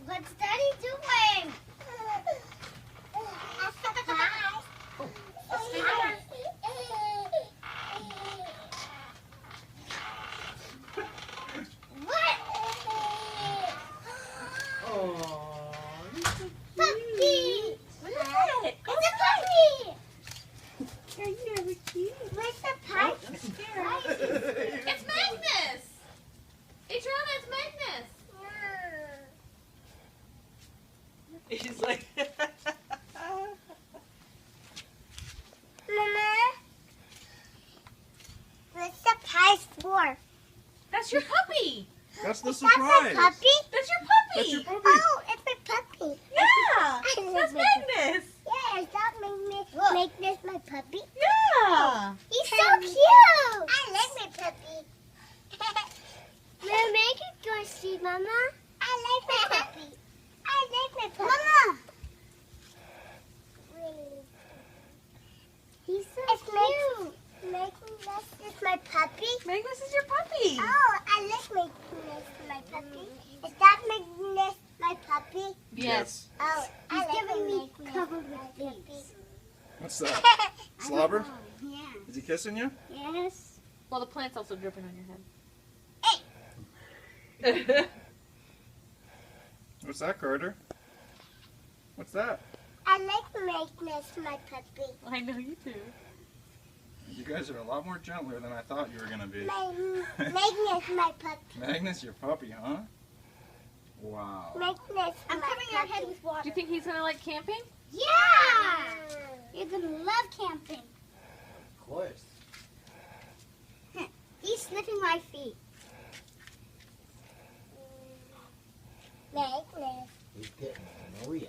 What's Daddy doing? What? Oh, you're so Puppy! What is it? It's a puppy! Are you ever cute? Where's the puppy? I'm scared. It's Magnus! Adriana, it's Magnus! He's like, Mama? What's the prize for? That's your puppy! That's the Is that my surprise. puppy? That's your puppy! That's your puppy. Oh, it's my puppy. Yeah! I love That's my Magnus! Yeah, is that Magnus my puppy? Yeah! He's so cute! I like my puppy. May I make it go see Mama? I like my puppy. I like my puppy. Mama! He's so cute. Magnus is my puppy? Magnus is your puppy! Oh, I like Magnus my puppy. Is that Magnus my puppy? Yes. Oh, I like Magnus covered with leaves. What's that? Slobber? Yeah. Is he kissing you? Yes. Well, the plant's also dripping on your Hey! head. What's that, Carter? What's that? I like Magnus my puppy. I know you do. You guys are a lot more gentler than I thought you were going to be. Magnus my puppy. Magnus, your puppy, huh? Wow. Magnus I'm covering your head with water. Do you think he's gonna like camping? Yeah! You're gonna love camping. of course. He's sniffing my feet. Magnus. He's getting to know ya.